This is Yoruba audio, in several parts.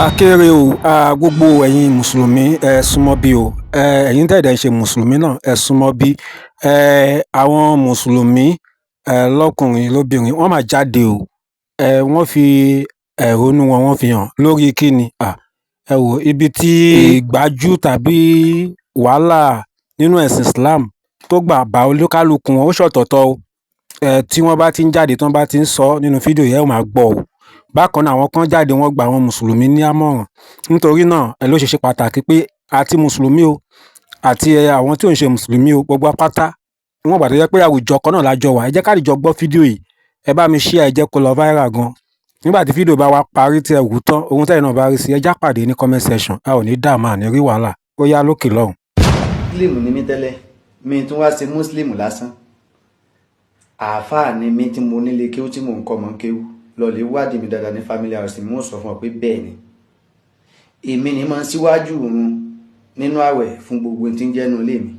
Akéré o, gbogbo ẹ̀yin mùsùlùmí ẹ súnmọ́ bí o, ẹ̀yin tẹ̀dẹ̀ ń ṣe mùsùlùmí náà ẹ súnmọ́ bí. Àwọn mùsùlùmí lọ́kùnrin lóbìnrin wọ́n máa jáde o, wọ́n fi ẹ̀hónú wọn wọ́n fi hàn lórí kíni. Ẹ wò ibi tí ìgbájú tàbí wàhálà nínú ẹ̀sìn Islam tó gbà bá olúkálùkù wọn ó ṣọ̀tọ̀ọ̀tọ̀ o. Tí wọ́n bá ti ń jáde tí wọ́n bá ti ń sọ nínú fídíò yẹn ẹ máa gbọ́ o. Bákan náà àwọn kan jáde wọ́n gba àwọn mùsùlùmí ní àmọ̀ràn. Nítorí náà ló ṣe ṣe pàtàkì pé àti mùsùlùmí o àti àwọn tí ò ń ṣe mùsùlùmí o gbogbo apáta níwọ̀n ìgbà tó jẹ́ pé àwùjọ kan náà lájọ wà, ẹ jẹ́ ká dìjọ gbọ́ fídíò yìí, ẹ bá mi share ẹ jẹ́ kó lọ viral gan. Nígbà tí fídíò bá wá parí tí ẹ wò tán ohun tẹ́yin náà bá rí sí ẹ já pàdé ní comment section, a ò ní dààmú àní rí wàhálà. Ó yá lókè lọ́hùn. Muslim ni mí tẹ́lẹ̀, mi tún wá sí Muslim lásán. Àáfàá ni mí tí mo nílé kéwú tí mò ń kọ́ mọ́ kéwú. Lọ lè wádìí mi dáadáa ní family house mi, mo sọ fún ọ pé bẹ́ẹ̀ ni. Èmi ni máa ń síwájú òun nínú àwẹ̀ fún gbogbo tí ń jẹ́nu ilé mi.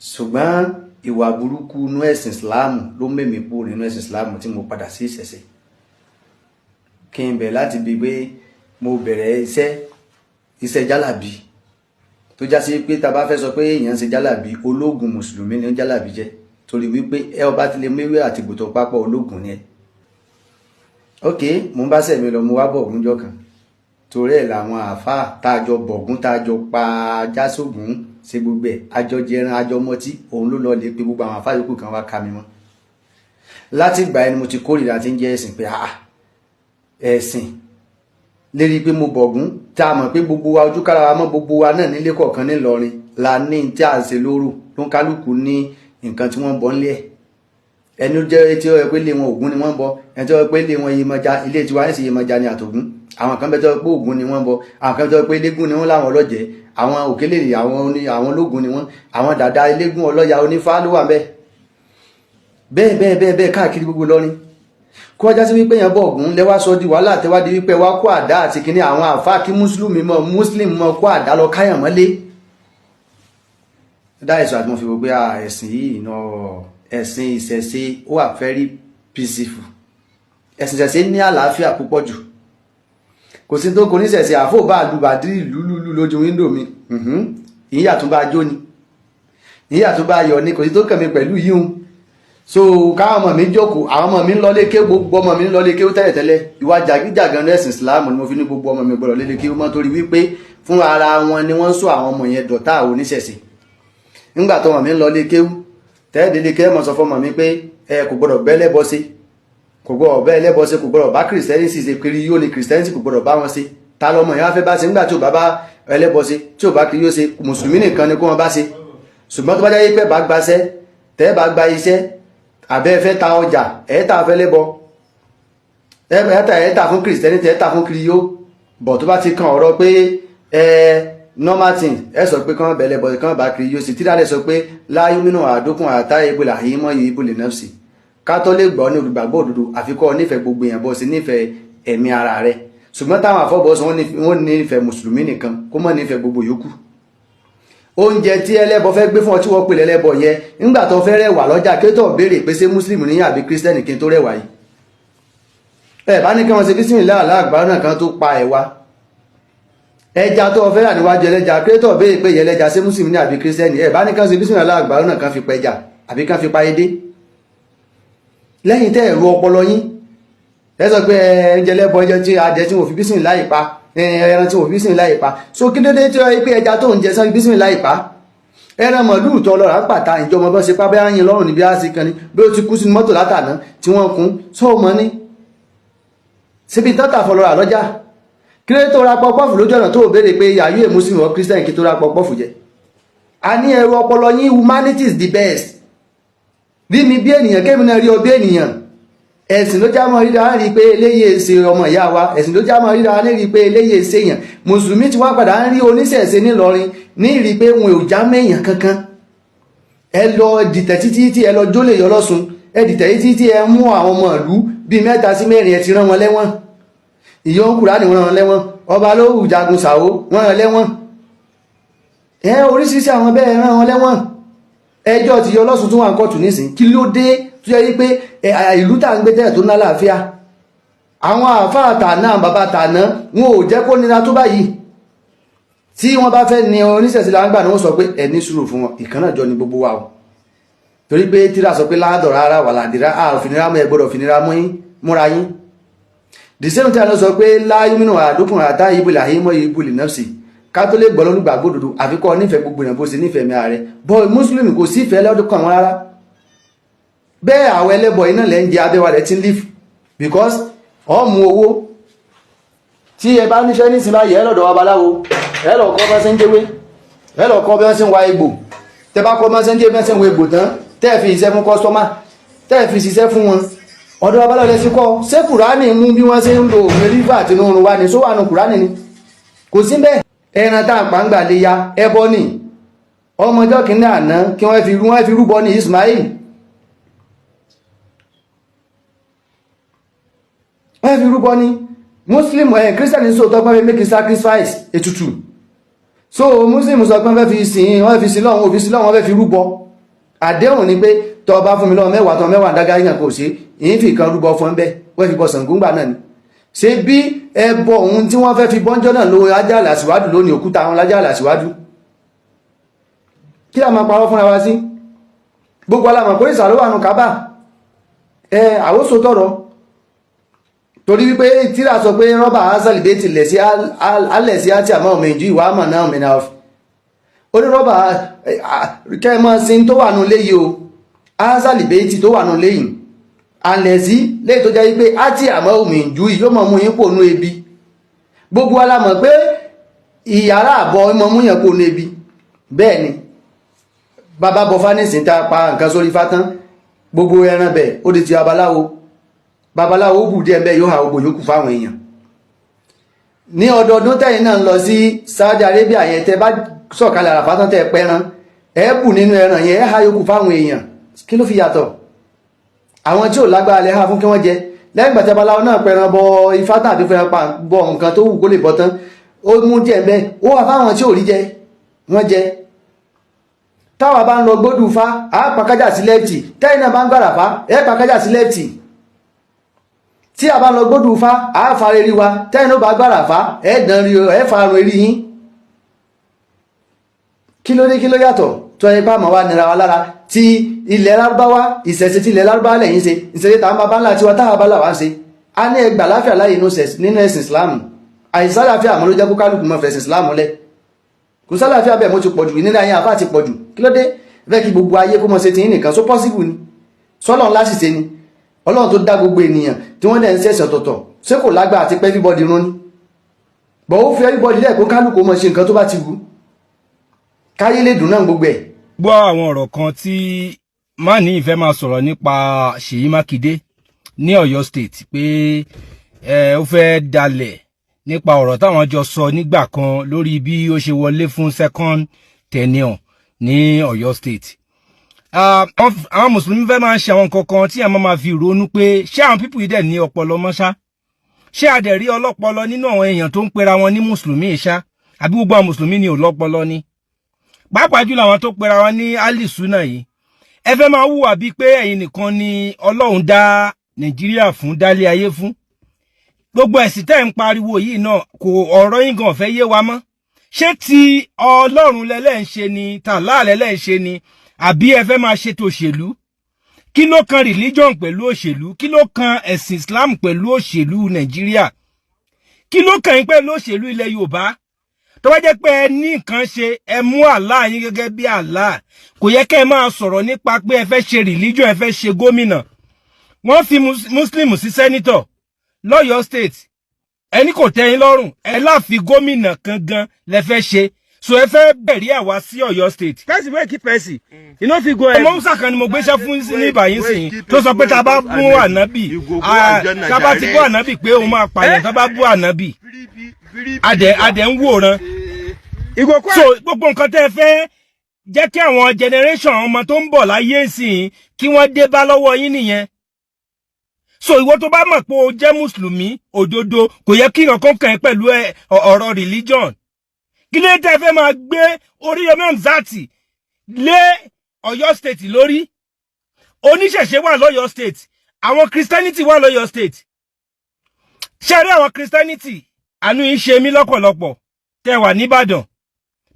Ṣùgbọ́n ìwà burúkú nínú ẹ̀sìn Islam ló mẹ́mí kúrò nínú ẹ̀sìn Islam tí mo padà sí ìṣẹ̀ṣe. Kí n bẹ̀rẹ̀ láti bí pé mo bẹ̀rẹ̀ iṣẹ́ jálàbí tó já sí pé tá bá fẹ́ sọ pé èèyàn ṣe jálàbí ológun mùsùlùmí ni jálàbí jẹ́, torí wípé ẹ ọba ti lè méwé àti gbòtò pápọ̀ ológun ni ẹ. Ok, mo bá sẹ̀mí lọ mo wá bọ̀gún jọ kan torí ẹ̀ làwọn àáfàá tájọ bọ̀gún tájọ pa jásògún ṣe gbogbo ẹ̀ àjọ jẹran àjọ mọtí, òun ló lọ lè pe gbogbo àwọn àáfàá yòókù kan wá ká mi mọ́. Láti ìgbà ẹni mo ti kórìíra tí ń jẹ́ ẹ̀sìn pé ẹ̀sìn lérí pé mo bọ̀gún tá a mọ̀ pé gbogbo wa ojú kára wa mọ́ gbogbo wa náà nílé kọ̀ọ̀kan nílọrin la ní tí à ń ṣe lóru ló ń kálukú ní nǹkan tí wọ́n bọ́ nílé ẹ̀. Ẹni ó jẹ́ tí ó yẹ pé ilé wọn Ògún ni wọ́n bọ, ẹni tí ó yẹ pé ilé wọn Yemọja, ilé tiwa ní sí Yemọja ni àtògún. Àwọn kan bẹ tó yẹ pé Ògún ni wọ́n bọ, àwọn kan bẹ tó yẹ pé elégún ni wọ́n láwọn ọlọ́jẹ̀, àwọn òkèlèrè àwọn ológun ni wọ́n, àwọn dàda elégún ọlọ́ya onífá ló wà bẹ́ẹ̀. Bẹ́ẹ̀ káàkiri gbogbo lọ́rin. Kó wá já sí wípé yẹn bọ̀ Ògún lẹ́wà sọ di wàhálà tẹ́wádìí wípé wá kó àdá àti kíní àwọn àfáà kí mùsùlùmí mọ́ kó àdá lọ káyàn mọ́lé. Dáìsọ àti mo fi gbogbo ẹ̀sìn yìí náà ẹ̀sìn ìṣẹ̀ṣe ó wà very peaceful. Ẹ̀sìn ìṣẹ̀ṣe ní àlàáfíà púpọ̀ jù. Kò sí tó kò ní ìṣẹ̀ṣe àfò bá àlùbàdìrì lúlúlú lójú wíńdò mi. Ìyíyà tó bá jó ni. Ìyíyà tó bá yọ ni, kò sí tó kàn mí pẹ̀lú yíhun. So káwọn ọmọ mi jókòó, àwọn ọmọ mi ń lọ lékè, gbogbo ọmọ mi ń lọ lékè tẹ́lẹ̀tẹ́lẹ̀. Ìwà jàgídíjàgan ní ẹ̀sìn Islam ni mo fi ní gbogbo ọmọ mi gbọ́dọ̀ lékè mọ́ torí wípé fún ara wọn ni wọ́n ń sọ àwọn ọmọ yẹn dọ̀tá àwọn oníṣẹ̀ṣe. Nígbà tó ọmọ mi ń lọ lékè tẹ́ẹ̀dẹ̀lẹ̀ kẹ́ mọ̀ sọ fọ́mọ̀ mi pé kò gbọ́dọ̀ bẹ́ lẹ́bọ sí, kò gbọ́dọ̀ bẹ́ lẹ́bọ sí, kò gbọ́dọ̀ bá kìrìsìtẹ́nì sì ṣe kiri yóò ní kìrìsìtẹ́nì kò gbọ́dọ̀ bá wọn sí. Ta lọmọ yẹn wá fẹ́ bá ṣe nígbà tí ò bá bá ẹlẹ́bọ sí, tí ò bá kiri yóò ṣe, mùsùlùmí nìkan ni kó wọn bá ṣe. Ṣùgbọ́n tó bá jẹ́ pé bá gbaṣẹ́ tẹ́ bá gba iṣẹ́ àbẹ́ fẹ́ ta ọjà ẹ̀ẹ́ta fẹ́ lẹ́bọ ẹ̀ẹ́ta fún kìrìsìtẹ́nì tẹ́ẹ́ta fún kiri yóò bọ̀ tó bá ti kan ọ̀rọ̀ pé normal thing ẹ sọ pé kán bẹ̀lẹ̀ bọ̀ kán bá kiri yóò sì tí dáadẹ́ sọ pé láyé mínú àdókùn àtà ìbòlà yìí mọ́ yìí ìbòlè náà sí kátólíkì gbọ́ ní olùgbàgbọ́ òdodo àfikọ́ nífẹ̀ẹ́ gbogbo èèyàn bọ́ sí nífẹ̀ẹ́ ẹ̀mí ara rẹ̀. Ṣùgbọ́n táwọn àfọ́bọ́sọ wọ́n nífẹ̀ẹ́ mùsùlùmí nìkan kó mọ́ nífẹ̀ẹ́ gbogbo yòókù. Oúnjẹ tí ẹlẹ́bọ fẹ́ gbé fún ọ tí wọ́n pè lẹ́lẹ́bọ yẹn nígbà tó fẹ́ rẹwà lọ́jà kí tó béèrè pé ṣé mùsùlùmí ní àbí kírísítẹ́nì kí n tó rẹwà yìí. Bá ní kí wọ́n ṣe bísímìláhì aláàgbà náà kan tó pa ẹ̀wà ẹja tó fẹ́ rà níwájú ẹlẹ́ja kírẹ́tọ̀ béèrè pé ìyẹlẹ́ja ṣé mùsùlùmí ní àbí kírísítẹ́nì bá ní kí wọ́n ṣe bísímìláhì aláàgbà náà kan fi pẹja àbí kan fi pa edé. Lẹ́yìn tẹ́ ẹ̀rọ ọpọlọ yín ẹ sọ pé ẹ̀ńjẹ lẹ́bọ ẹjẹ tí adẹ tí wọ́n fi bísímìláhì pa ẹran tí wọ́n fi bísímìláhì pa so kí dédé tí wọ́n pé ẹja tó ń jẹ sọ́n bísímìláhì pa ẹran mọ̀lúù tó lọ́ra pàtà ìjọba bọ́ ṣe pá bẹ́ẹ̀ yín lọ́rùn níbi á sí kan ní bí ó ti kú sínú mọ́tò látàná tí wọ́n kún sọ́ọ̀mọ́ ní síbi tọ́tà fọlọ́ra lọ́jà kí ló tó ra pọpọ́fù lójú ọ̀nà tó béèrè pé àyè muslim or christian kí tó ra pọpọ́fù jẹ. A ní ẹ̀rọ ọpọlọ yín humanity is the best. Rí mi bí ènìyàn kémi náà rí ọ bí ènìyàn. Ẹ̀sìn ló já mọ́ ríra rí pé eléyè ṣe ọmọ ìyá wa, ẹ̀sìn ló já mọ́ ríra rí pé eléyè ṣe èèyàn. Mùsùlùmí ti wá padà ń rí oníṣẹ̀ṣe nílọrin ní rí pé wọn ò já mẹ́yàn kankan. Ẹ lọ dìtẹ̀ títí tí ẹ lọ jólè yọ lọ́sùn, ẹ dìtẹ̀ títí tí ẹ mú àwọn ọmọ ìlú bíi 3 sí 4 ẹ ti rán wọn lẹ́wọ̀n. Ìyọ́n Kùránì wọ́n rán lẹ́wọ̀n, ọba ló jagun sàwó wọ́n rán lẹ́wọ̀n. Oríṣiríṣi àwọn bẹ́ẹ̀ rán wọn lẹ́wọ̀n. Ẹjọ́ ti yọ lọ́sùn tún wà ń kọ́tù nísìn kí ló dé tó yẹ wípé ìlú tà ń gbé tẹ́lẹ̀ tó ní àlàáfíà àwọn àáfàá tàná bàbá tàná wọn ò jẹ́ kó nira tó báyìí tí wọ́n bá fẹ́ ní oníṣẹ̀sí lágbà ni wọ́n sọ pé ẹ ní sùúrù fún wọn ìkànnà jọ ni gbogbo wa o torí pé tíra sọ pé ládọ̀ rárá wà ládìrá a ò finira mú ẹ gbọ́dọ̀ finira múra yín the same time ló sọ pé láyé mínú àdókùnrin àtá ibùlẹ̀ àhímọ́ ibùlẹ̀ nọ́ọ̀sì ká tó lè gbọ́ lólùgbàgbọ́ òdodo àfikọ́ nífẹ̀ẹ́ gbogbo èèyàn bó ṣe nífẹ̀ẹ́ mi ààrẹ bọ́ mùsùlùmí kò sí ìfẹ́ lọ́dún kan wọn rárá bẹ́ẹ̀ àwọn ẹlẹ́bọ̀ iná lẹ́ ń jẹ abẹ́wà rẹ̀ tí ń live because ọmọ owó tí ẹ bá níṣẹ́ ní sinmi ayẹ́ lọ́dọ̀ babaláwo ẹ lọ kọ́ bá ṣe ń jẹ́wé ẹ lọ kọ́ bí wọ́n ṣe ń wa egbò tẹ bá kọ́ bá ṣe ń jẹ́ bí wọ́n ṣe ń wa egbò tán tẹ́ fi iṣẹ́ fún kọ́sítọ́mà tẹ́ fi ṣiṣẹ́ fún wọn ọ̀dọ̀ babaláwo lẹ sí kọ́ ṣé kùránì mú bí wọ́n ṣe ń lo òfin rífà àti nùrùn wa ní só wà nù kùránì ni kò sí bẹ́ẹ̀ ẹran tá à ń pa ń gbà lè ya ẹbọ ni ọmọjọ́ kìíní àná kí wọ́n fi rúbọ ní Ismail wọ́n fi rúbọ ní Muslim Christian ní sóòtọ́ pọ́n fi make sacrifice ètùtù so Muslim sọ pé wọ́n fi sin wọ́n fi sin lọ́wọ́ òfin sin lọ́wọ́ wọ́n fi rúbọ àdéhùn ni pé tọ́ bá fún mi lọ́wọ́ mẹ́wàá tán mẹ́wàá dágá yàn kò sí ìyín fi kan rúbọ fún bẹ́ẹ̀ wọ́n fi bọ Ṣàngóngbà náà ni ṣe bí ẹbọ ohun tí wọ́n fẹ́ fi bọ́njọ́ náà lórí ajáàlà síwájú lónìí òkúta àwọn ajáàlà síwájú kí a máa parọ́ fúnra wa sí gbogbo alamọ̀ pé ìsàlówà nù kábà àwòsò tọrọ torí wípé tíra sọ pé rọ́bà azalibé ti lẹ̀ sí alẹ̀ sí àti àmọ́ ọmọ ìjú ìwà àmọ̀ náà mìíràn ọ̀f ó ní rọ́bà kẹ́mọ́ sí tó wà nù léyìí o azalibé ti tó wà nù léyìí alẹ̀ sí léyìí tó jẹ́ wípé àti àmọ́ ọmọ ìjú yóò mọ̀ mú yín pò nú ebi gbogbo alamọ̀ pé ìyàrá àbọ̀ mọ̀ mú yẹn pò nú ebi bẹ́ẹ̀ ni bàbá bọ̀fá nísìn tá pa nǹkan sórí fátán gbogbo ẹran bẹ̀ ó di ti babaláwo bù díẹ̀ bẹ́ẹ̀ yóò ha ogbò yókù fáwọn èèyàn ní ọdọọdún tẹ́yìn náà lọ sí Saudi Arabia yẹn tẹ́ bá sọ̀kalẹ̀ àràfátán tẹ́ pẹ́ran ẹ bù nínú ẹran yẹn ẹ ha yókù fáwọn èèyàn kí ló fi yàtọ̀ àwọn tí ò lágbára lẹ́ ha fún kí wọ́n jẹ lẹ́yìn gbàtẹ́ babaláwo náà pẹ́ran bọ ifá tàbí fẹ́ràn pa bọ nǹkan tó wù kó lè bọ́ tán ó mú díẹ̀ bẹ́ẹ̀ ó wà fáwọn tí ò rí jẹ wọ́n jẹ táwa bá ń lọ gbódù fá a pàkájà sí lẹ́ẹ̀tì tẹ́yìn náà bá ń gbàrà fá ẹ pàkájà sí lẹ́ẹ̀tì tí a bá lọ gbódù fá a fàre rí wa tẹ́yìn náà bá gbàrà fá ẹ dán rí ẹ farun erí yín kí ló dé kí ló yàtọ̀ tó ẹ bá mọ̀ wá nira wa lára ti ilẹ̀ lárúbáwá ìṣẹ̀ṣe ti ilẹ̀ lárúbáwá lẹ́yìn ṣe ìṣẹ̀ṣe tàwọn bàbá ńlá tiwa táwa bá là wá ṣe a ní ẹgbà láfíà láyé nínú ẹ̀sìn Islam àìsàn láfíà àmọ́ ló jẹ́ kó kálukú mọ́ fẹ̀sìn Islam lẹ̀ kò sálàáfíà bẹ́ẹ̀ mo ti pọ̀jù ìnira yẹn àfáà ti pọ̀jù kí ló dé fẹ́ kí gbogbo ayé kó mọ̀ ṣe ti yín nìkan so possible ni sọ́lọ́run láṣìṣe ni ọlọ́run tó dá gbogbo ènìyàn tí wọ́n dẹ̀ ń ṣẹ̀ṣẹ̀ ọ̀tọ̀ọ̀tọ̀ ṣé kò lágbára àti pé everybody rún ni bọ̀ ó fi everybody lẹ́ẹ̀kọ́ kálukú mọ̀ ṣe nǹkan tó bá ti wù káyé lè dùn náà gbogbo ẹ̀. gbọ́ àwọn ọ̀rọ̀ kan tí mani ìfẹ́ máa sọ̀rọ̀ nípa Ṣèyí Mákindé ní Ọ̀yọ́ state pé ó fẹ́ dalẹ̀ nípa ọ̀rọ̀ táwọn jọ sọ nígbà kan lórí bí ó ṣe wọlé fún second tenure ní Ọ̀yọ́ state. Àwọn mùsùlùmí fẹ́ máa ń ṣe àwọn nǹkan kan tí àwọn máa fi ronú pé ṣé àwọn pípù yìí dẹ̀ ní ọpọlọ mọ́ ṣá ṣé a dẹ̀ rí ọlọ́pọlọ nínú àwọn èèyàn tó ń pera wọn ní mùsùlùmí ṣá àbí gbogbo àwọn mùsùlùmí ni ò lọ́pọlọ ni pàápàá jùlọ àwọn tó pera wọn ní alisuna yìí ẹ fẹ́ máa hùwà bíi pé ẹ̀yin nìkan ni Ọlọ́run dá Nàìjíríà fún dálé ayé fún gbogbo ẹ̀sìn tẹ́ ń pariwo yìí náà kò ọ̀rọ̀ yín gan fẹ́ yé wa mọ́ ṣé ti Ọlọ́run lẹ́lẹ́ ń ṣe ni tàlá lẹ́lẹ́ ń ṣe ni àbí ẹ fẹ́ máa ṣètò òṣèlú kí ló kan religion pẹ̀lú òṣèlú kí ló kan ẹ̀sìn Islam pẹ̀lú òṣèlú Nàìjíríà kí ló kan yín pẹ̀lú òṣèlú ilẹ̀ Yorùbá tó wá jẹ́ pé ẹ ní nǹkan ṣe ẹ mú Allah yín gẹ́gẹ́ bí Allah kò yẹ kẹ́ ẹ máa sọ̀rọ̀ nípa pé ẹ fẹ́ ṣe religion ẹ fẹ́ ṣe gómìnà wọ́n fi Muslim sí senator lọ́yọ̀ state ẹni kò tẹ́ yín lọ́rùn ẹ láfi gómìnà kan gan lẹ fẹ́ ṣe so ẹ fẹ́ bẹ̀rí àwa sí Ọ̀yọ́ state. pẹ́sì wẹ́ẹ̀ kí pẹ́sì iná fi go ẹ̀. ọmọ musa kan ni mo gbéṣẹ́ fún ní ìbàyín sìn tó sọ pé tá a bá bú ànábì tá a bá ti bú ànábì pé òun máa pààyàn tá a bá bú ànábì adẹ̀ ń wòran. so gbogbo nǹkan tẹ́ ẹ fẹ́ jẹ́ kí àwọn generation ọmọ tó ń bọ̀ láyé sìn kí wọ́n dé bá lọ́wọ́ yín nìyẹn. so ìwọ tó bá mọ̀ pé o jẹ́ mùsùlùmí òdodo kò yẹ kí nǹkan kàn ẹ́ pẹ̀lú ọ̀rọ̀ religion. kí ló tẹ́ fẹ́ máa gbé Oríyọmí Hamzat lé Ọ̀yọ́ state lórí oníṣẹ̀ṣe wà lọ́yọ́ state àwọn Christianity wà lọ́yọ́ state ṣe rí àwọn Christianity àánú yín ṣe mí lọ́pọ̀lọpọ̀ tẹ́ wà nìbàdàn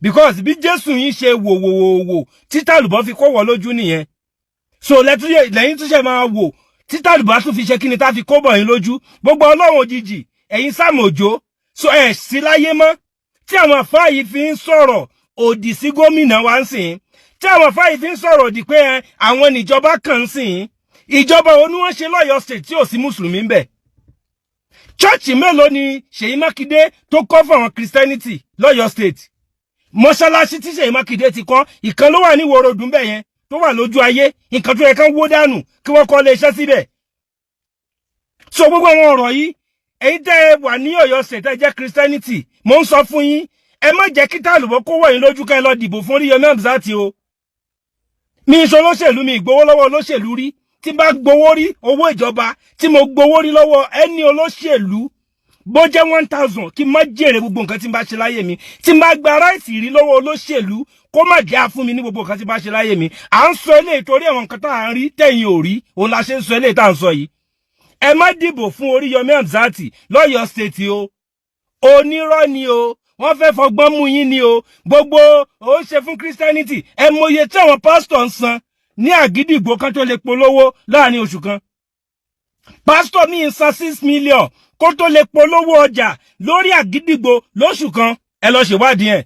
because bí Jésù yín ṣe wò títà lùbọ́ fi kó wọ́ lójú nìyẹn so lẹ́yìn tó ṣe máa wò títà lùbọ́ tún fi ṣe kí ni tá fi kó bọ̀ yín lójú gbogbo ọlọ́run òjijì ẹ̀yin Sam Òjó so ẹ̀ sí láyé mọ́ tí àwọn àfáà yìí fi ń sọ̀rọ̀ òdì sí gómìnà wa ń sìn tí àwọn àfáà yìí fi ń sọ̀rọ̀ òdì pé àwọn níjọba kan ń sìn ìjọba wo ni wọ́n ṣe lọ́yọ̀ state tí ò sí mùsùlùmí ń bẹ̀ chọ́ọ̀chì mélòó ni Ṣèyí Mákindé tó kọ́ fún àwọn Christianity lọ́yọ̀ state mọ́ṣáláṣí tí Ṣèyí Mákindé ti kọ́ ìkan ló wà ní Ìwó Road ńbẹ̀ yẹn tó wà lójú ayé nǹkan tó yẹ kán wó dànù kí wọ́n kọ́ lé iṣẹ́ síbẹ̀ so gbogbo àwọn ọ̀rọ̀ yìí ẹ̀yin tẹ́ ẹ wà ní Ọ̀yọ́ state ẹ jẹ́ Christianity mo ń sọ fún yín ẹ má jẹ́ kí tàlùbọ́ kó wọ̀ yín lójú ká ẹ lọ dìbò fún Oríyọmí Hamzat o mi ìṣó olóṣèlú mi ìgbowó lọ́wọ́ olóṣèlú rí tí bá gbowó rí owó ìjọba tí mo gbowó rí lọ́wọ́ ẹni olóṣèlú bó jẹ́ 1000 kí n má jèrè gbogbo nǹkan tí n bá ṣe láyé mi tí n bá gba ráìsì rí lọ́wọ́ olóṣèlú kó má jẹ́ fún mi ní gbogbo nǹkan tí n bá ṣe láyé mi à ń sọ eléyìí torí àwọn nǹkan tá à ń rí tẹ̀yìn ò rí òun la ṣe ń sọ eléyìí tá à ń sọ yìí ẹ má dìbò fún Oríyọmí Hamzat lọ́yọ̀ state o onírọ́ ni o wọ́n fẹ́ fọgbọ́n mú yín ni o gbogbo ó ṣe fún Christianity ẹ mọye tí àwọn pásítọ̀ ń san ní Àgídìgbò kan tó lè polówó láàrin oṣù kan pásítọ̀ mi ń san 6 million kó tó lè polówó ọjà lórí Àgídìgbò lóṣù kan ẹ lọ ṣèwádìí ẹ̀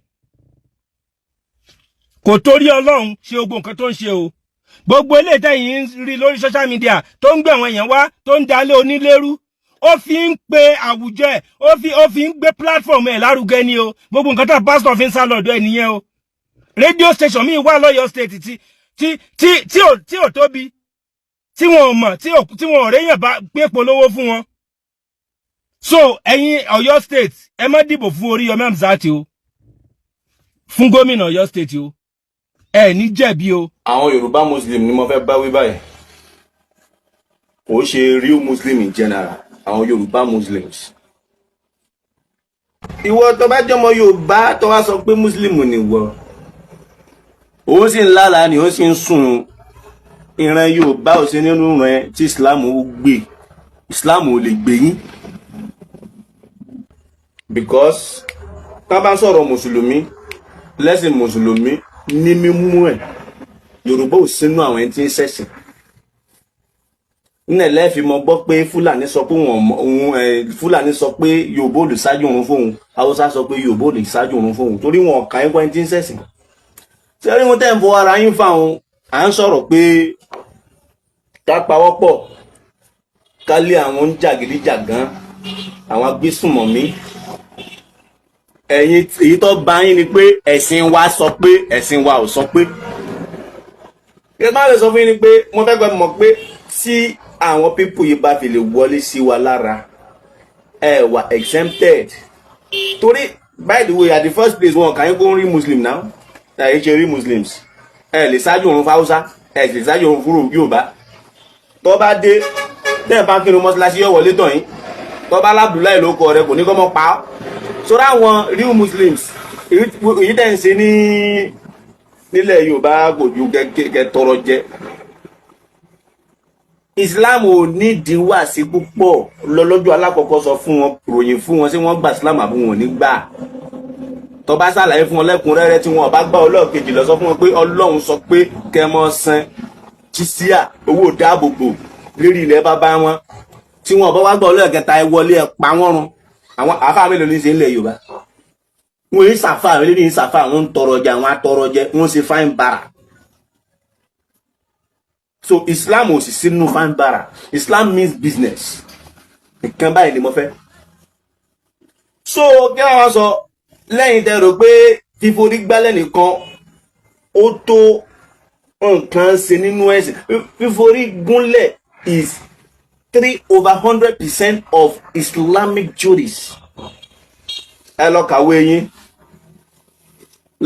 kò torí Ọlọ́run ṣe gbogbo nǹkan tó ń ṣe o gbogbo eléyìí tẹ́yìn ń rí lórí social media tó ń gbé àwọn èèyàn wá tó ń dalé onílérú ó fi ń pe àwùjọ ẹ̀ ó fi ń gbé platform ẹ̀ lárugẹ ni o gbogbo nǹkan tá pásítọ̀ fi ń sá lọ́dọ̀ ẹ̀ nìyẹn o radio station mi wà lọ́yọ̀ state tí ò tóbi tí wọn ò mọ̀ tí wọn ò réyàn bá gbé polówó fún wọn so ẹ̀yin Ọ̀yọ́ state ẹ má dìbò fún Oríyọmí Hamzat o fún gómìnà Ọ̀yọ́ state o ẹ ní jẹ̀bi o. àwọn Yorùbá Muslim ni mo fẹ́ bá wí báyìí kò ṣe real Muslim in general àwọn Yorùbá Muslims. ìwọ tó bá jọmọ Yorùbá tó wá sọ pé Muslim ni wọ ó sì ń lálàá ni ó sì ń sùn ìran Yorùbá ò sí nínú rẹ̀ tí Islam ó gbé Islam ò lè gbé yín because tá bá sọ̀rọ̀ mùsùlùmí lẹ́sìn mùsùlùmí ní mímú ẹ̀ Yorùbá ò sínú àwọn ẹni tí ń ṣẹ̀sìn nílẹ̀ fi mọ gbọ́ pé Fúlàní sọ pé Fúlàní sọ pé Yorùbá ò lè ṣáájú òun fóun Haúsá sọ pé Yorùbá ò lè ṣáájú òun fóun torí wọn kà ń gbọ́ ẹni tí ń ṣẹ̀sìn sẹ́rí wọn tẹ́ ń fọ ara yín fáwọn à ń sọ̀rọ̀ pé ká pawọ́pọ̀ ká lé àwọn jàgídíjàgán àwọn agbésùnmọ̀mí ẹ̀yin èyí tó bá yín ni pé ẹ̀sìn wa sọ pé ẹ̀sìn wa ò sọ pé kí má lè sọ fún yín ni pé mo fẹ́ gbẹ́ mọ̀ pé tí àwọn pípù yìí bá fi lè wọlé sí wa lára ẹ wà exempted torí by the way at the first place wọn kàn yín kó ń rí Muslim now ẹ ṣe rí Muslims ẹ lè ṣáájú òun fáwúsá ẹ lè ṣáájú òun fúrò Yorùbá tó bá dé tẹ́ ẹ̀ bá ń kírun mọ́ṣáláṣí yóò wọlé tàn yín tó bá lábdùláì ló kọ rẹ kò ní kọ́ mọ́ pa á sọ́ra àwọn real Muslims èyí tẹ̀ ń ṣe nílẹ̀ Yorùbá kò ju kẹ tọrọ jẹ Islam ò ní ìdíwà sí púpọ̀ lọ́lọ́jọ́ alákọ̀ọ́kọ́ sọ fún wọn ròyìn fún wọn sí wọ́n gba Islam àbí wọn ò ní gbà tó bá ṣàlàyé fún wọn lẹ́kùnrẹ́rẹ́ tí wọn bá gbà ọlọ́ọ̀kejì lọ sọ fún wọn pé Ọlọ́run sọ pé kẹmọ san jizya owó dáàbòbò lérí ilẹ̀ bàbá wọn tí wọn bá wá gbà ọlọ́ọ̀kẹta ẹ wọlé ẹ pa wọ́n run àwọn àfáà mélòó ní ṣe ńlẹ̀ Yorùbá wọn yìí ṣàfáà lórí ní ṣàfáà wọn ń tọrọ jẹ àwọn atọrọ jẹ wọn ṣe fáìn bàrà so Islam ò sì sínú fáìn bàrà Islam means business nǹkan báyìí ni mo fẹ́ so kí wọ́n sọ lẹ́yìn tẹ́ rò pé fíforí gbálẹ̀ nìkan ó tó nǹkan ṣe nínú ẹ̀sìn fíforí gúnlẹ̀ is 3/100% of Islamic juries. ẹ lọ kàwé yín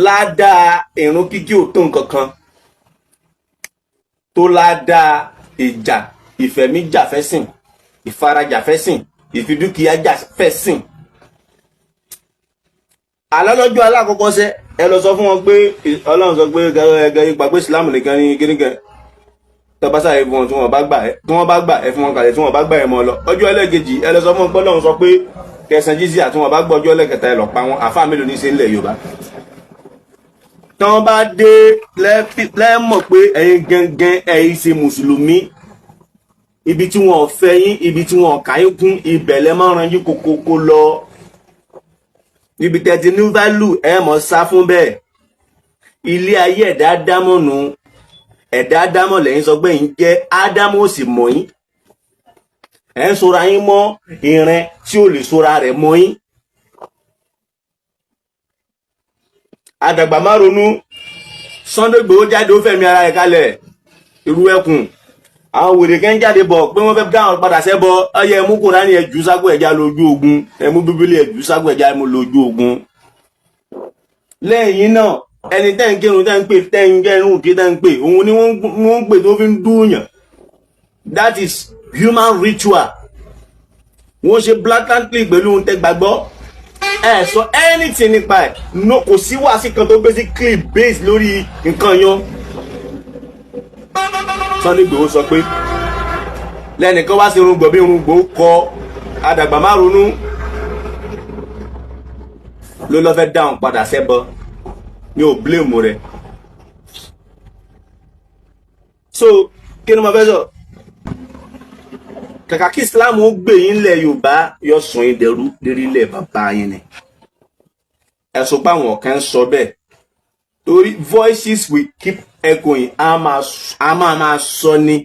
ládàá ìrun kíkí ò tó nǹkan kan tó ládàá ìjà ìfẹ̀míjàfẹ́sìn ìfarajàfẹ́sìn ìfidúkìájàfẹ́sìn. alọ́lọ́jọ́ alákọ̀ọ́kọ́ sẹ́ ẹ lọ sọ fún wọn pé Ọlọ́run sọ pé gẹ́gẹ́ ipa pé Islam nìkan ní kíníkẹ́ tọ́ba sáré fún wọn tí wọ́n bá gbà ẹ fún wọn kalẹ̀ tí wọ́n bá gbà ẹ mọ́ lọ ọjọ́ ẹlẹ́gẹ̀jì ẹ lọ sọ fún ọlọ́run sọ pé kẹsàn-án jíjí àti wọn bá gbọ́ ọjọ́ ẹlẹ́kẹta ẹ lọ pa wọn àfáà mélòó ní í ṣe ńlẹ̀ Yorùbá tí wọ́n bá dé lẹ́mọ̀ pé ẹ̀yin gangan ẹ̀yin ṣe mùsùlùmí ibi tí wọn ò fẹ́ yín ibi tí wọn ò ká yín kún ibẹ̀ lẹ́ máa ran yín kókókó lọ ibi tẹ́tí ní value ẹ mọ̀ sá fún bẹ́ẹ̀ ilé ayé ẹ̀dá dámọ̀ nù ẹ̀dá dámọ̀ lẹ́yìn sọ pé ń jẹ́ ádámọ̀ ò sì mọ̀ yín ẹ̀ ń sora yín mọ́ ìrìn tí ò lè sora rẹ̀ mọ́ yín. Àdàgbà má ronú Sunday Igboho jáde ó fẹ̀mí ara rẹ̀ kalẹ̀ irú ẹkùn àwọn wèrè kẹ́ ń jáde bọ̀ pé wọ́n fẹ́ dáhùn padà sẹ́bọ ọyẹ ẹ̀mú Kùránì ẹ̀jú ságbó ẹ̀já lójú ogun ẹ̀mú Bíbélì ẹ̀jú ságbó ẹ̀já lójú ogun. Lẹ́yìn náà ẹni tẹ́ ń kírun tẹ́ ń pè tẹ́ ń kírun kí tẹ́ ń pè òun ni wọ́n ń pè tó fi ń dúnyàn that is human ritual wọ́n ṣe blatantly pẹ̀lú ohun tẹ́ gbàgbọ́ ẹ sọ anything nípa ẹ̀ no kò sí wàásì kan tó gbé sí clip based lórí nǹkan yan. Sunday Igboho sọ pé lẹ́nìkan wá sí irungbọ̀n bí irungbọ̀n kọ Àdàgbà má ronú ló lọ́ fẹ́ dáhùn padà sẹ́bọ ní ò blame rẹ̀ so kí ni mo fẹ́ sọ kàkà kí Islam ó gbé yín lẹ̀ Yorùbá yọ sùn yín dẹrú lérí ilẹ̀ bàbá yín ni ẹ̀sùn páwọn kan sọ bẹ́ẹ̀ torí voices will keep echoing a máa sọ ní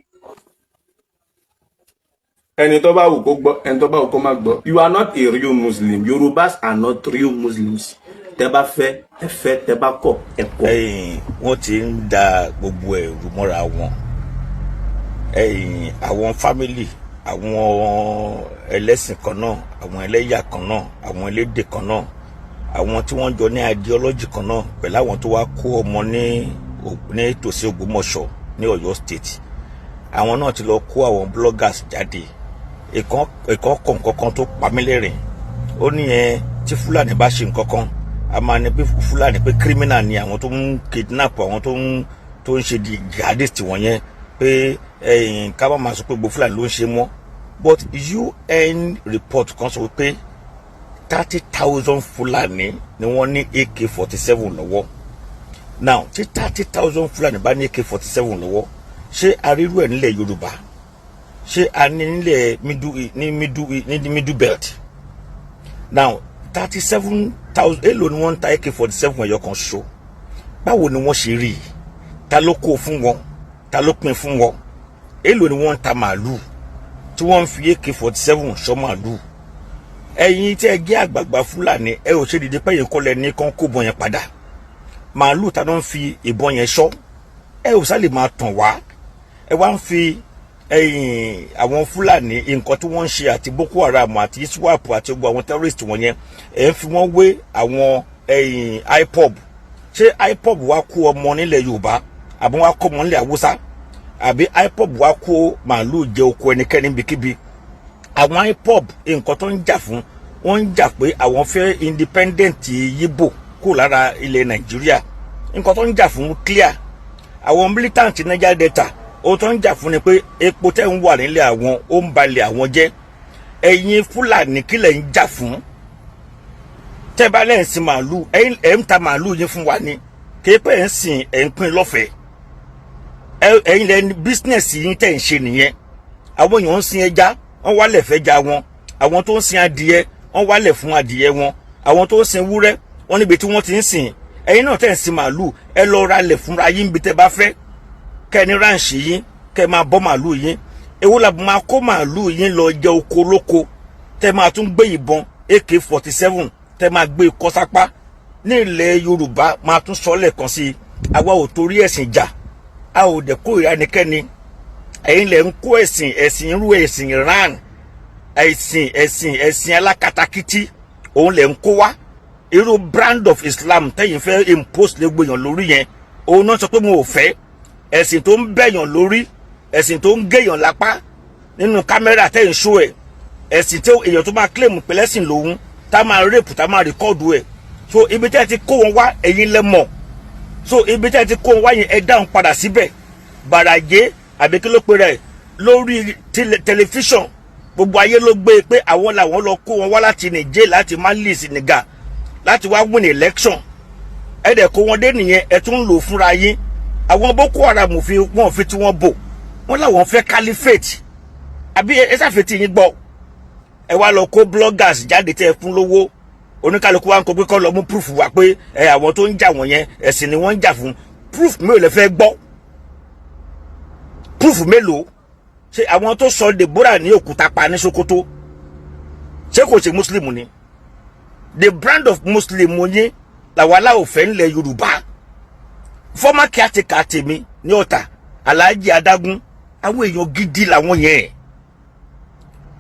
ẹni tó bá wù kó gbọ́ ẹni tó bá wù kó má gbọ́ you are not a real Muslim Yorùbás are not real Muslims tẹ́ bá fẹ́ ẹ fẹ́ tẹ́ bá kọ̀ ẹ kọ̀. wọ́n ti ń da gbogbo ẹ̀rù mọ́ra wọn àwọn fámìlì àwọn ẹlẹ́sìn kan náà àwọn ẹlẹ́yà kan náà àwọn elédè kan náà àwọn tí wọ́n jọ ní ideology kan náà pẹ̀lú àwọn tó wá kó ọmọ ní tòsí Ògbómọ̀ṣọ́ ní Ọ̀yọ́ state àwọn náà ti lọ kó àwọn bloggers jáde ẹ̀kọ́ kọ̀ọ̀kan tó pa mí lẹ́rìn ó ní tí Fúlàní bá ṣe nǹkan kan a máa ní pé Fúlàní pé criminal ni àwọn tó ń kidnap àwọn tó ń ṣe di jihadist wọ̀nyẹn pé ká má máa sọ pé gbogbo Fúlàní ló ń ṣe mọ́ but UN report kan sọ pé 30,000 Fúlàní ni wọ́n ní AK-47 lọ́wọ́ now tí 30,000 Fúlàní bá ní AK-47 lọ́wọ́ ṣé arírú ẹ̀ nílẹ̀ Yorùbá ṣé a ní nílẹ̀ middle belt now 37,000 èlò ni wọ́n ń ta AK-47 ẹ̀yọ kan ṣo báwo ni wọ́n ṣe rí i ta ló kó fún wọn ta ló pín fún wọn èlò ni wọ́n ń ta màálù tí wọ́n ń fi AK-47 ṣọ́ màálù ẹ̀yin tí ẹ gé àgbààgbà Fúlàní ẹ ò ṣe dìde pẹ́yìn kọ́lẹ̀ ní kán kó bọ̀ yẹn padà màálù ta ló ń fi ìbọn yẹn ṣọ́ ẹ ò sá lè máa tàn wá ẹ wá ń fi àwọn Fúlàní nǹkan tí wọ́n ń ṣe àti Boko Haram àti ISWAP àti gbogbo àwọn terrorist wọ̀nyẹn ẹ ń fi wọ́n wé àwọn IPOB ṣé IPOB wá kó ọmọ nílẹ̀ Yorùbá àbí wá kó ọmọ nílẹ̀ Haúsá àbí IPOB wá kó màálù jẹ oko ẹnikẹ́ni níbikíbi àwọn IPOB nǹkan tó ń jà fún wọ́n ń jà pé àwọn fẹ́ independent Yíbò kó lára ilẹ̀ Nàìjíríà nǹkan tó ń jà fún clear àwọn militant Niger Delta ohun tó ń jà fún ni pé epo tẹ́ ń wà nílẹ̀ àwọn ó ń balẹ̀ àwọn jẹ́ ẹ̀yin Fúlàní kílẹ̀ ń jà fún tẹ́ bá lẹ́ ń sin màálù ẹ̀ ń ta màálù yín fún wa ni kéèpẹ́ ẹ̀ ń sìn ẹ̀ ń pín lọ́fẹ̀ẹ́ ẹ̀yin lẹ́ni bísínẹ̀sì yín tẹ̀ ń ṣe nìyẹn àwọn èèyàn ń sin ẹja wọ́n wálẹ̀ fẹ́ja wọn àwọn tó ń sin adìyẹ wọ́n wálẹ̀ fún adìyẹ wọn àwọn tó ń sin wúrẹ́ wọ́n níbi tí wọ́n ti ń sìn ẹ̀yin náà tẹ̀ ń sin màálù ẹ lọ ralẹ̀ fúnra yín bí tẹ́ bá fẹ́ kẹ́ ní ráǹṣì yín kẹ́ máa bọ́ màálù yín èwo la máa kó màálù yín lọ jẹ oko lóko tẹ́ máa tún gbé ìbọn AK-47 tẹ́ máa gbé ikọ́ sápá ní ilẹ̀ Yorùbá máa tún sọ lẹ́ẹ̀kan sí àwa ò torí ẹ̀sìn jà a ò dẹ̀ kó ìranikẹ́ni ẹ̀yin lẹ̀ ń kó ẹ̀sìn irú ẹ̀sìn Iran ẹ̀sìn alákatakítí òun lẹ̀ ń kó wá irú brand of Islam tẹ́yìn fẹ́ impose lé gbèyàn lórí yẹn òun náà sọ pé mo ò fẹ́ ẹ̀sìn tó ń bẹ̀yàn lórí ẹ̀sìn tó ń gẹ̀yàn lápá nínú kámẹ́rà tẹ́yìn ṣó ẹ̀ ẹ̀sìn tí èèyàn tó máa claim pẹ̀lẹ́sìn lòun tá máa rape tá máa record ẹ̀ so ibi tẹ́ ti kó wọn wá ẹ̀yin lẹ mọ̀ so ibi tẹ́ ti kó wọn wá yẹn ẹ dáhùn padà síbẹ̀ bàràjé àbí kí ló pe rẹ̀ lórí tẹlifíṣàn, gbogbo ayé ló gbé pé àwọn làwọn lọ kó wọn wá láti Niger, láti Mali, Senegal láti wá win election. Ẹ dẹ̀ kó wọn dé nìyẹn, ẹ tún lò fúnra yín. Àwọn Boko Haram wọn fi tí wọ́n bò wọ́n làwọn fẹ́ caliphate, àbí ẹ ṣàfẹ́tì yín gbọ́. Ẹ wá lọ kó bloggers jáde tẹ́ ẹ fún lówó, oníkálukú wa ń kó pé kọ́ lọ mú proof wá pé àwọn tó ń jà wọ́n yẹn ẹ̀sìn ni wọ́n ń jà fún. Proof mélòó lẹ fẹ́ gbọ́? Proof mélòó? Ṣé àwọn tó sọ Deborah ní òkúta pa ní Sokoto ṣé kò ṣe Muslim ni? The brand of Muslim yín làwọn aláwọ̀ fẹ́ ńlẹ̀ Yorùbá. Former caretaker tèmi ní Ọ̀tà, Alhaji Adágún, àwọn èèyàn gidi làwọn yẹn.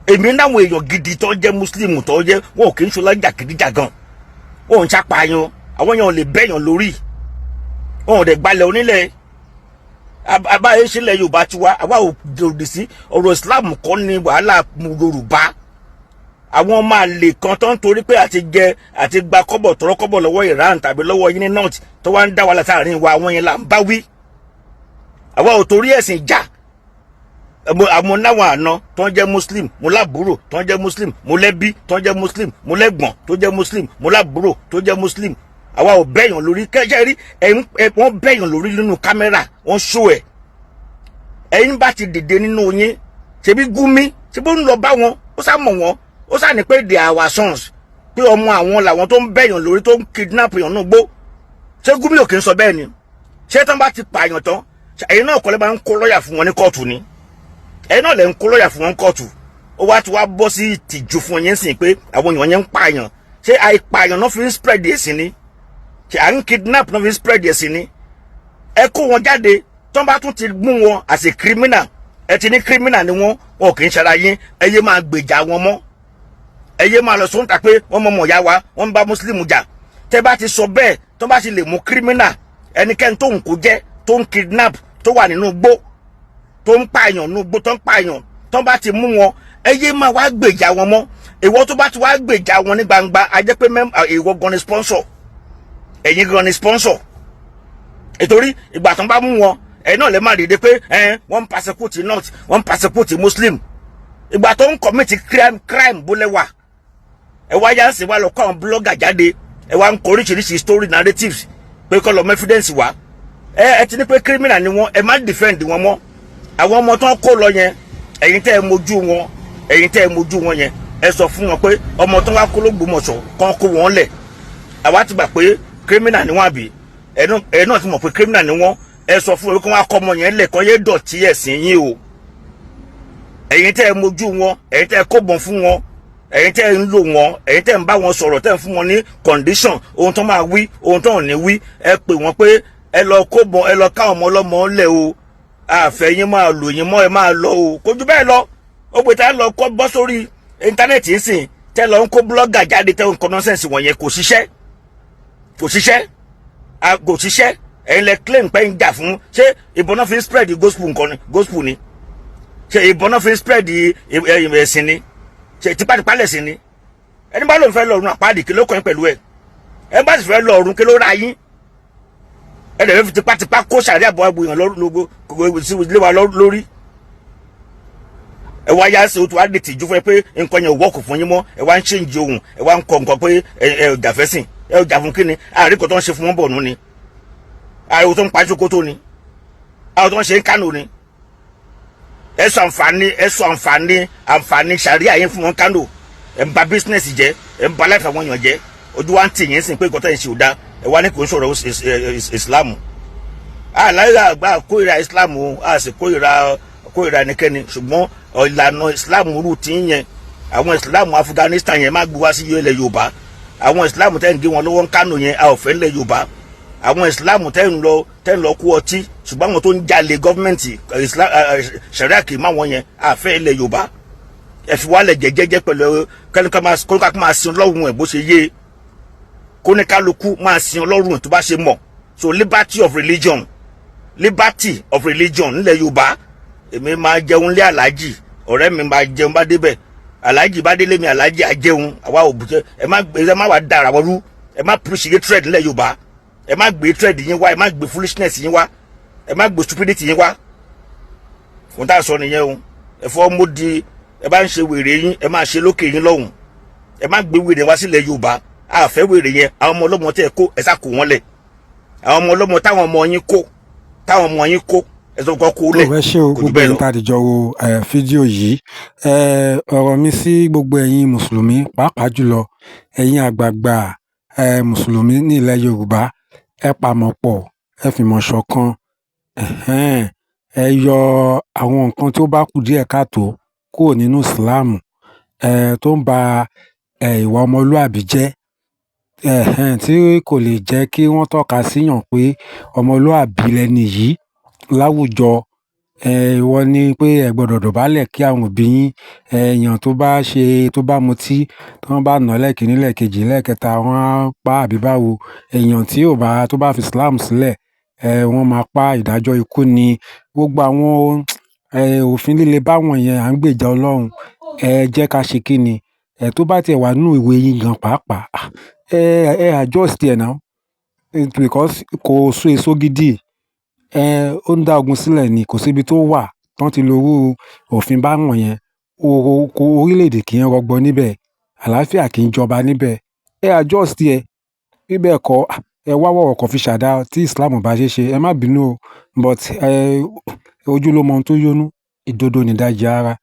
Èmi náwọn èèyàn gidi tó jẹ́ Muslim tó jẹ́ wọn kì í ṣọlá jàgídíjàgan, wọn ń ṣàpàyàn, àwọn yẹn ò lè bẹ́yàn lórí, wọn ò dẹ̀ gbalẹ̀ onílẹ̀. Abáyé sílẹ̀ Yorùbá ti wá, àwa ò dòdì sí ọ̀rọ̀ Islam kọ́ ní wàhálà Yorùbá. Àwọn máa lè kan tó ń torí pé àti gba kọ́bọ̀ tọrọ kọ́bọ̀ lọ́wọ́ Iran tàbí lọ́wọ́ yín ní North tó wá ń dá wàhálà sáàrin wa, àwọn yẹn là ń bá wí. Àwa ò torí ẹ̀sìn jà. Àwọn náwọn àna tó ń jẹ́ Muslim, mo lábúrò tó ń jẹ́ Muslim, mo lẹ́bí tó ń jẹ́ Muslim, mo lẹ́gbọ̀n tó jẹ́ Muslim, mo lábúrò tó jẹ́ Muslim. Àwa ò bẹ́yàn lórí kẹ́jẹ́ rí wọ́n bẹ́yàn lórí nínú kámẹ́rà, wọ́n ṣó ẹ̀. Ẹ̀yin bá ti dìde nínú yín, ṣebí Gumi, ṣebí ó ń lọ bá wọn, ó sá mọ̀ wọn, ó sá ní pé they are our sons, pé ọmọ àwọn làwọn tó ń bẹ́yàn lórí tó ń kidnap yàn náà gbó. Ṣé Gumi ò kì í sọ bẹ́ẹ̀ ni? Ṣé tán bá ti pààyàn tán, ẹ̀yin náà kọ́lé bá ń kó lọ́yà fún wọn ní kóòtù ni? Ẹ̀yin náà lẹ̀ ń kó lọ́yà fún wọn ní kóòtù. Ó wá ti wá bọ́ sí ìtìjú fún yẹn sìn pé àwọn èèyàn yẹn ń pààyàn. Ṣé àìpààyàn náà fi ń spread ẹ̀sìn ni? Ṣé à ń kidnap náà fi ń spread ẹ̀sìn ni? Ẹ kó wọn jáde, tán bá tún ti mú wọn as a criminal, ẹ ti ní criminal ni wọn kì í ṣara yín, ẹ yé máa gbèjà wọn mọ́. Ẹ yé máa lọ sóńtà pé wọ́n mọ̀ ya wa, wọ́n bá Muslim jà. Tẹ́ bá ti sọ bẹ́ẹ̀, tán bá ti lè mú criminal, ẹnikẹ́ni tó ń kó jẹ́, tó ń kidnap, tó wà nínú igbó, tó ń pààyàn nínú igbó, tó ń pààyàn, tán bá ti mú wọn, ẹ yé máa wá gbèjà wọn mọ́. Ìwọ tó bá ti wá gbèjà wọn ní gbangba, a jẹ́ pé ìwọ gan ni sponsor, ẹ̀yin gan ni sponsor. Nítorí ìgbà tán bá mú wọn, ẹ̀yin náà lè má dìde pé wọ́n ń persecute North, wọ́n ń persecute Muslim. Ìgbà tó ń commit crime bó lẹ́wà, ẹ wá yá ń sìn wá lọ kọ́ àwọn blogger jáde, ẹ wá ń kọ oríṣiríṣi story narratives pé kọ́ lọ mọ evidence wá. Ẹ ti ní pé criminal ni wọ́n, ẹ má defend wọn mọ́. Àwọn ọmọ tó ń kó lọ yẹn, ẹ̀yin tẹ́ ẹ mojú wọn yẹn, ẹ sọ fún wọn pé ọmọ tó wá kó l'Ógbómọ̀ṣọ́ kàn kó wọn lẹ̀. Àwa ti gbà pé criminal ni wọ́n àbí, ẹ náà ti mọ̀ pé criminal ni wọ́n, ẹ sọ fún wọn pé wọ́n á kọ́ ọmọ yẹn lẹ̀ kọ́ yé dọ̀tí ẹ̀sìn yín o. Ẹ̀yin tẹ́ ẹ mojú wọn, ẹ̀yin tẹ́ ẹ kó bọ̀n fún wọn, ẹ̀yin tẹ́ ẹ ń lò wọn, ẹ̀yin tẹ́ ẹ ń bá wọn sọ̀rọ̀, tẹ́ ẹ ń fún wọn ní condition, ohun tó máa wí, ohun tó ò ní wí, ẹ pè wọ́n pé ẹ lọ kó bọ̀n, ẹ lọ ká ọmọ ọlọ́mọ lẹ̀ o, àfẹ́ yín máa lò yín mọ́, ẹ máa lọ o. Kò jù bẹ́ẹ̀ lọ, ó pè tá ẹ lọ kọ́ bọ́ sórí íńtánẹ́ẹ̀tì ń sìn, tẹ́ lọ ń kó blogger jáde, tẹ́ ń kọ́ nọ́sẹ̀nsì wọ̀nyẹn, kò ṣiṣẹ́. Ẹ̀yin lẹ claim pé ń jà fún, ṣé ìbọn náà fi ń spread gospel nǹkan ni, gospel ni? Ṣé ìbọn náà fi ń spread ẹ̀sìn ni? Ṣé tipátipá lẹ̀sìn ni? Ẹni bá lóun fẹ́ lọ ọ̀run àpáàdì, kí ló kàn pẹ̀lú ẹ̀? Ẹni bá sì fẹ́ lọ ọ̀run, kí ló ra yín? Ẹ dẹ̀ fi tipátipá kó sàrí àbọ̀ àbò èèyàn lé wa lórí. Ẹ wá yá sí o tó wá dé tìjú fún ẹ pé nǹkan yẹn ò wọ́ọ̀kù fún yín mọ́, ẹ wá ń change ohun, ẹ wá ń kọ nǹkan pé ẹ ò jàfẹ́sìn, ẹ ò jà fún kíni? Àárín kan tó ń ṣe fún wọn bọ̀ nù ni, àárín tó ń pa Sokoto ni, àwọn tó ń ṣe ń Kánò ni. Ẹ sọ àǹfààní sàríà yín fún wọn Kánò, ẹ ń ba business jẹ́, ẹ ń ba life àwọn èèyàn jẹ́, ojú wa ń tì yín sìn pé nǹkan tó ń ṣe ò dáa, ẹ wá ní kò ń sọ̀rọ̀ Islam. Àláyà àgbà kórìíra Islam o, a sì kórìíra ẹnikẹ́ni, ṣùgbọ́n ìlànà Islam rú ti ń yẹn, àwọn Islam Afghanistan yẹn má gbé wá sí ilẹ̀ Yorùbá, àwọn Islam tẹ́ ń gé wọn lọ́wọ́ ń Kánò yẹn a ò fẹ́ ilẹ̀ Yorùbá, àwọn Islam tẹ́ ń lọ kú ọtí, ṣùgbọ́n àwọn tó ń jalè gọ́ọ̀mẹ̀ntì ṣẹ̀ríà kì í má wọn yẹn a fẹ́ ilẹ̀ Yorùbá. Ẹ fi wálẹ̀ jẹ́jẹ́jẹ́ pẹ̀lú kọ́níkà máa sin Ọlọ́run ẹ̀ bó ṣe yé, kóníkálukú máa sin Ọlọ́run ẹ̀ tó bá ṣe mọ̀. So liberty of religion nílẹ̀ Yorùbá. Èmi máa jẹun lé aláàjì, ọ̀rẹ́ mi máa jẹun bá débẹ̀, aláàjì bá délé mi, aláàjì á jẹun, àwa ò bùjẹ́. Ẹ má wá dára wọ́n rú, ẹ má preach hatred nílẹ̀ Yorùbá, ẹ má gbé hatred yín wá, ẹ má gbé foolishness yín wá, ẹ má gbé stupidity yín wá. ohun tá a sọ nìyẹn o. ẹ̀fọ́ mọ́di ẹ bá ń ṣe wèrè yín ẹ máa ṣe lókè yín lọ́hùn, ẹ má gbé wèrè wá sílẹ̀ Yorùbá. A fẹ́ wèrè yẹn, àwọn ọmọ ọlọ́mọ tẹ́ ẹ kó ẹ sá kó wọn lẹ̀, àwọn ọmọ ọlọ́mọ táwọn ọmọ yín kó ẹ sọ kọ́ kó lẹ̀. ẹ ṣé o gbogbo ẹ̀yin tá a dìjọ wo fídíò yìí. Ọ̀rọ̀ mi sí gbogbo ẹ̀yin mùsùlùmí pàápàá jùlọ ẹ̀yin àgbààgbà mùsùlùmí ní ilẹ̀ Yorùbá, ẹ pamọ́ pọ̀, ẹ fìmọ̀ ṣọ̀kan, ẹ yọ àwọn nǹkan tí ó bá kù díẹ̀ káàtó kúrò nínú ìsìláàmù tó ń ba ìwà ọmọlúàbí jẹ́, tí kò lè jẹ́ kí wọ́n tọ́ka síyàn pé ọmọlúàbí lẹni yìí láwùjọ. Ìwọ ni pé ẹ gbọ́dọ̀ dọ̀bálẹ̀ kí àwọn òbí yín. Èèyàn tó bá mutí, tí wọ́n bá nà án lẹ́ẹ̀kínní, lẹ́ẹ̀kejì, lẹ́ẹ̀kẹta, wọ́n á pa àbí báwo. Èèyàn tó bá fi Islam sílẹ̀, wọ́n máa pa, ìdájọ́ ikú ni. Gbogbo àwọn òfin líle báwọn yẹn à ń gbèjà Ọlọ́run. Ẹ jẹ́ ká ṣe kí ni? Tó bá tiẹ̀ wà nínú ìwé yín gan pàápàá, adjust ẹ̀ now because kò so èso gidi. Ó ń dá ogun sílẹ̀ ni, kò síbi tó wà tán ti lo irú òfin báwọn yẹn. Orílẹ̀-èdè kì í rọgbọ níbẹ̀, àlàáfíà kì í jọba níbẹ̀. Adjust ẹ̀, bí bẹ́ẹ̀ kọ́ ẹ wá wọ̀rọ̀ kan fi ṣàdá tí Islam bá ṣe. Ẹ má bínú o, but ojú ló mọ ohun tó yónú, ìdodo nìdajì ara.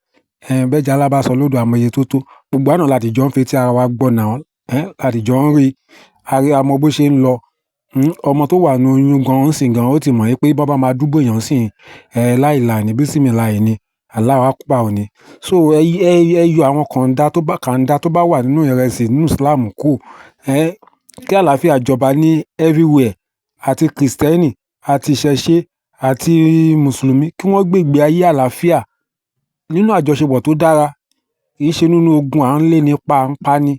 Bẹ́jà ńlá bá sọ lódò àmọye tó tó. Gbogbo wa náà láti jọ ń fetí ara wa gbọ́ now, láti jọ ń rí a mọ bó ṣe ń lọ. Ọmọ tó wà nínú oyún gan sìn gan ó ti mọ̀ pé bọ́ bá máa dúgbò èèyàn sìn láìláì ní bísímìláì ni, Allahu Akbar ni. So ẹ yọ àwọn kàńdá tó bá wà nínú ìrẹsì nínú Islam kù. Kí àlàáfíà jọba ní everywhere, àti kìrìsìtẹ́nì àti ìṣẹ̀ṣe àti mùsùlùmí kí wọ́n gbé ìgbé ayé àlàáfíà nínú àjọṣepọ̀ tó dára, kì í ṣe nínú ogun à ń lé nípa à ń pa ni.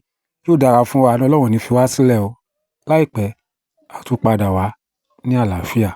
Yóò dára fún wa, Ọlọ́run ò ní fi wá sílẹ̀ o. Láìpẹ́ a tún padà wá ní àlàáfíà.